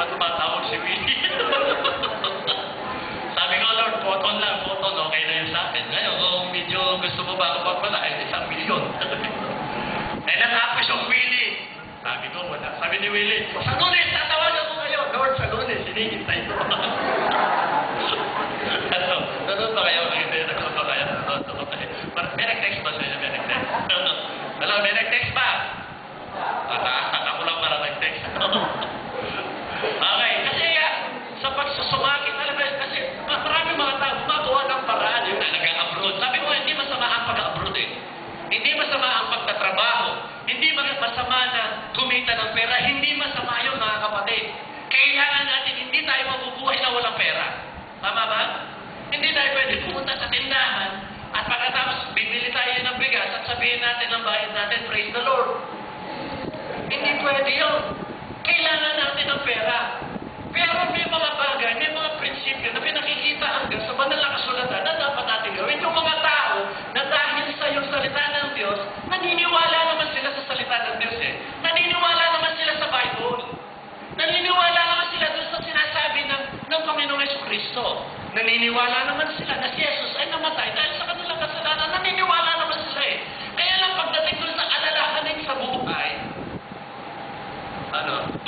ba tumatawag si Willie? Sabi ko, Lord, photon lang, photon, okay na yun sa akin. Ngayon, kung medyo gusto mo ba ako pagpala, 1 milyon. Eh, natapos yung Willie. Sabi ko, wala. Sabi ni Willie, sa Lunes, tatawagan ko kayo. Lord, sa Lunes, hinihintay ko. Ano, nanood ba kayo? Hindi, nanood ba kayo? Nanood ba kayo? May nag-text ba sa inyo? May nag-text? Hello, may nag-text ba? Ako lang para nag-text. Okay, kasi sa pagsusumakit, alam mo, kasi maraming mga tao gumagawa ng paraan yung nag-abroad. Sabi ko, hindi masama ang pag-abroad eh. Hindi masama ang pagtatrabaho. Hindi masama na kumita ng pera. Hindi masama yun, mga kapatid. Kailangan natin, hindi tayo mabubuhay na walang pera. Tama ba? Hindi tayo pwede pumunta sa tindahan at pagkatapos bibili tayo ng bigas at sabihin natin ang bayad natin, praise the Lord. Hindi pwede yun. Kailangan natin ng pera. Pero may mga bagay, may mga prinsipyo na pinakikita hanggang sa banal na kasulatan na dapat natin gawin. Yung mga tao na dahil sa yung salita ng Diyos, naniniwala naman sila sa salita ng Diyos eh. Naniniwala naman sila sa Bible. Naniniwala naman sila doon sa sinasabi ng Panginoong Jesucristo. Naniniwala naman sila na si Jesus ay namatay dahil sa kanilang kasalanan. Naniniwala naman sila eh. Kaya lang pagdating doon sa alalahanin sa buhay,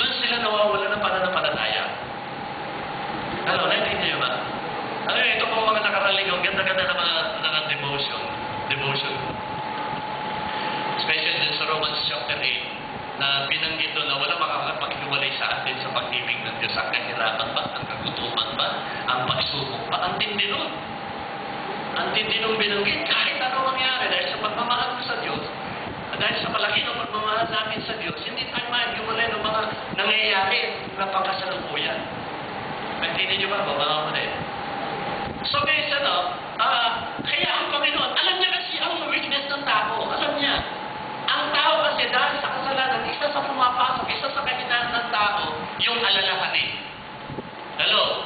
doon sila nawawala ng pananampalataya. Ano, naiintindihan niyo ba? Ano yun, ito pong mga nakaraling, ang ganda-ganda ng mga devotion. Especially din sa Romans chapter 8, na binanggit doon na wala makakapaghiwalay sa atin sa pag-ibig ng Diyos. Ang kahirapan ba? Ang kagutuman ba? Ang pagsubok ba? Ang tindi nun. Ang tindi nung binanggit, kahit ano mangyari, dahil sa pagmamahal mo sa Diyos, dahil sa palaki ng pagmamahal namin sa Diyos, hindi tayo mahiwalay ng mga nangyayari na pagkasalukuyan. Hindi niyo ba? Bababa mo na yun. So, guys, kaya ang Panginoon, alam niya kasi ang weakness ng tao. Alam niya. Ang tao kasi dahil sa kasalanan, isa sa pumapasok, isa sa kahinaan ng tao, yung alalahanin. Hello?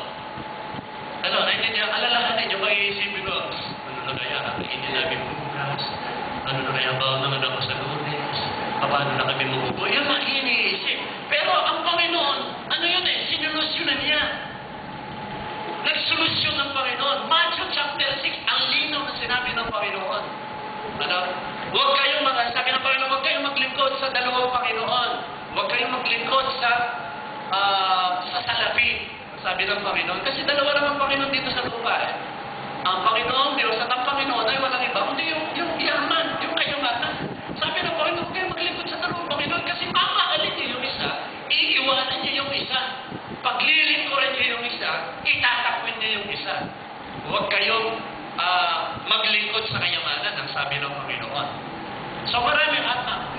Naintindihan, alalahanin, yung mag-iisipin ko, ano na kaya, hindi namin bukas, ano na kaya ba naman ako sa Lunes, paano na kami mabubuhay, yun ang iniisip. Pero ang Panginoon, ano yun eh, sinolusyonan niya. Nagsolusyon ng Panginoon. Matthew chapter 6, ang linaw na sinabi ng Panginoon. Huwag kayong sabi ng Panginoon, huwag kayong maglingkod sa dalawang Panginoon. Huwag kayong maglingkod sa salapi, sabi ng Panginoon. Kasi dalawa naman Panginoon dito sa lupa eh. Ang Panginoon Diyos at ang Panginoon ay walang iba, kundi yung yaman, yung kayamanan. Sabi ng Panginoon, huwag kayong maglingkod sa dalawang Panginoon kasi mamahalin niyo yung isa, iiwanan niyo yung isa. Paglilingkuran niyo yung isa, itatakwin niyo yung isa. Huwag kayong maglingkod sa kayamanan, ang sabi ng Panginoon. So marami,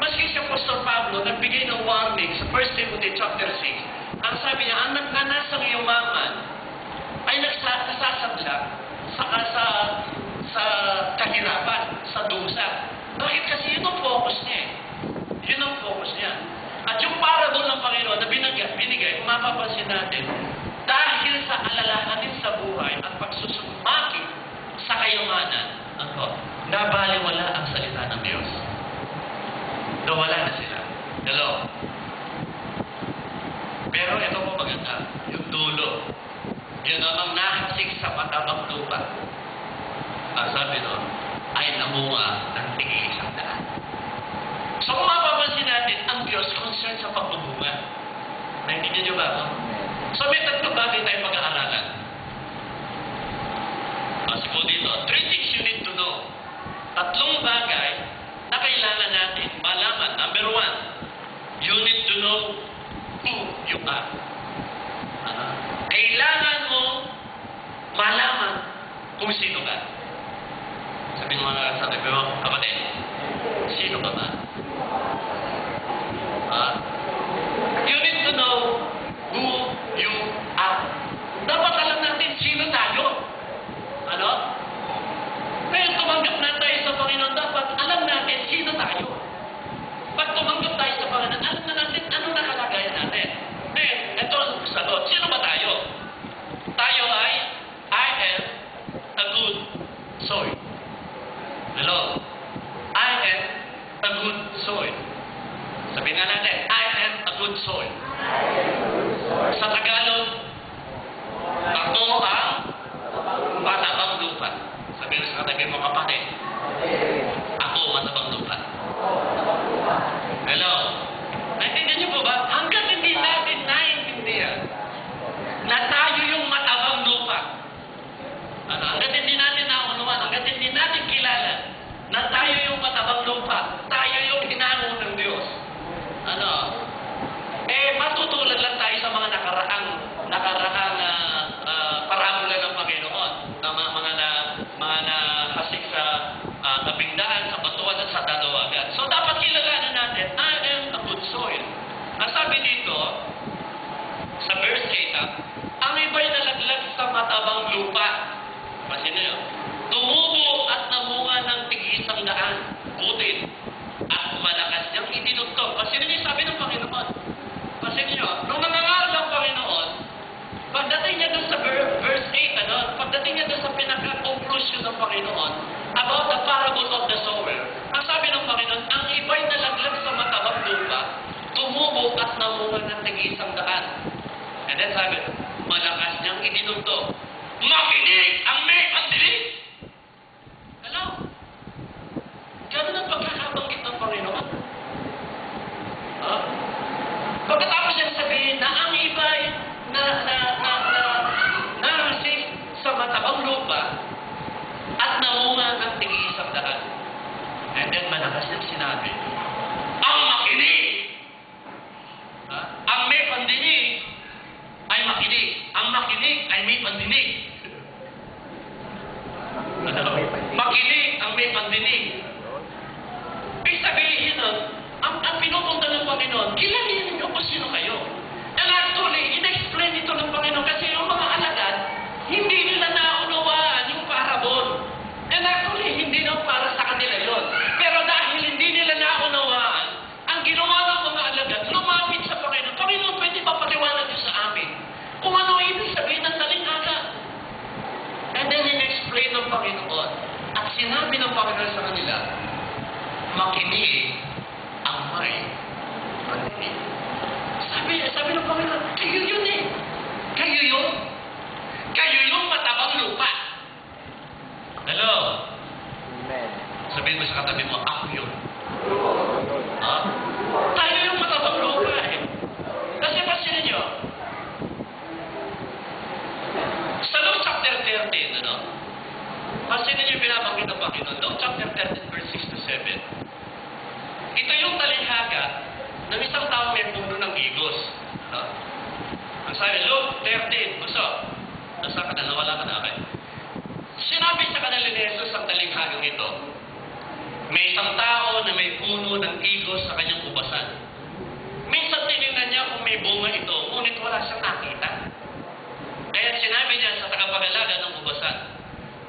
maski si Apostol Pablo, nagbigay ng warning sa 1 Timothy chapter 6, ang sabi niya, ang nagnanasang yumaman ay nagsasadla sa kahirapan, sa dusa. Bakit? Kasi yun ang focus niya eh. Yun ang focus niya. At yung parable ng Panginoon na binigay, mapapansin natin, dahil sa alalahanin sa buhay at pagsusumaki sa kayamanan, nabaliwala ang salita ng Diyos. Nawala na sila. Hello? Pero ito po maganda, yung dulo. Yun ang nahasik sa matabang lupa. Sabi no, ay namunga ng tigil isang daan. So kung mapapansin natin, ang Diyos concerned sa pagbubunga. Naintindihan niyo ba ako? So may tatlong bagay tayong pag-aaralan. Kasi po dito, 3 things you need to know. Tatlong bagay na kailangan natin malaman. Number 1, you need to know who you are. Kailangan mo malaman kung sino ka. Sabi ng mga sabi mo, kapatid, sino ka ba? You need to know who you are. Dapat alam natin sino tayo. Ngayon tumanggap na tayo sa Panginoon, dapat alam natin sino tayo. Pag tumanggap tayo sa Panginoon, alam na natin ano nakalagayan natin. Ito ang sagot. Sino ba tayo? Tayo ay, I am a good soil. Hello? I am a good soil. talihaka, ang iba'y nalaglag sa matabang lupa. Pasin niyo, tumubo at namunga ng tig-isang daan, butil, at malakas niyang itinugtog. Pasin niyo, sabi ng Panginoon. Pasin niyo, nung nangangaral ang Panginoon, pagdating niya doon sa verse 8, pagdating niya doon sa pinaka-conclusion ng Panginoon about the parable of the sower, ang sabi ng Panginoon, ang iba'y nalaglag sa matabang lupa, tumubo at namunga ng tig-isang daan. And then sabi, malakas niyang itinugtog, makinig ang may pandinig! Hello? Ganun ang pagkakabanggit ng Panginoon. Pagkatapos niyang sabihin na ang iba'y na-receive sa matabang lupa at namunga ng tig-isang daan. And then malakas niyang sinabi, ang makinig! Ang may pandinig ay makinig. Ang makinig ay may pandinig. Makinig ang may pandinig. Ibig sabihin nun, ang pinupunta ng Panginoon, kilalanin niyo kung sino kayo. And actually, in-explain ito ng Panginoon kasi yung mga alagad, hindi nila naunawaan yung parabol. And actually, hindi na para sa kanila yon. Pero dahil hindi nila naunawaan, ang ginawa ng mga alagad, lumapit sa Panginoon. Panginoon, pwede ba paliwanag niyo sa amin kung ano ibig sabihin ng talinghaga? And then in-explain ng Panginoon. At sinabi ng Panginoon sa kanila, makinig ang may pandinig. Sabi ng Panginoon, kayo yun eh. Kayo yun. Kayo yung matabang lupa. Hello? Amen. Sabihin mo sa katabi mo, ako yun. Tayo yung matabang lupa eh. Kasi pansinin nyo, sa Luke chapter 13, pansinin nyo yung binabanggit ng Panginoon. Luke chapter 13, verse 6 to 7. Ito yung talihaka ng isang tao may puno ng igos. Ang sabi, Luke 13, gusto. Nasa ka na, nawala ka na akin. Sinabi sa kanila ni Jesus ang talinghagang ito, may isang tao na may puno ng igos sa kanyang ubasan. Minsan tinignan niya kung may bunga ito, ngunit wala siyang nakita. Kaya sinabi niya sa tagapag-alaga ng ubasan,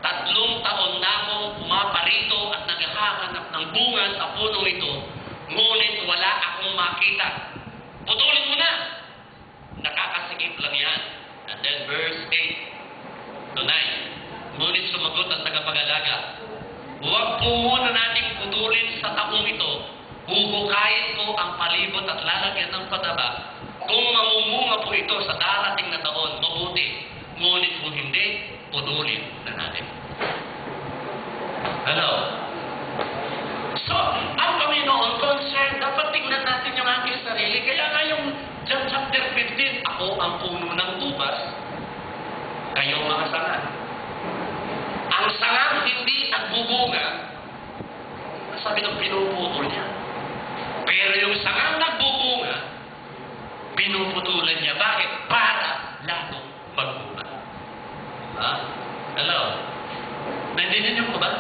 3 taon na akong pumaparito at naghahanap ng bunga sa puno ito, ngunit wala akong makita. Putulin mo na! Nakakasigip lang yan. And then verse 8 to 9. Ngunit sumagot ang tagapag-alaga, huwag po muna nating putulin sa taong ito. Huhukayin ko ang palibot at lalagyan ng pataba. Kung mamumunga po ito sa darating na taon, mabuti. Ngunit kung hindi, putulin na natin. Hello? So, ang Panginoon concerned, dapat tingnan natin yung aking sarili. Kaya nga yung John chapter 15, ako ang puno ng ubas, kayong mga sanga. Ang sangang hindi nagbubunga, sabi ng pinuputol niya. Pero yung sangang nagbubunga, pinuputulan niya. Bakit? Para lalong magbunga. Hello? Naintindihan niyo ko ba?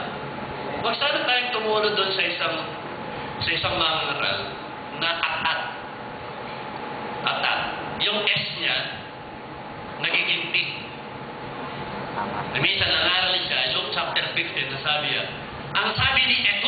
Huwag sana tayong tumulong doon sa isang mangaral na atat. Atat. Yung S niya, nagiging T. Minsan nangaral siya, Luke chapter 15, nasabi niya, ang sabi ni S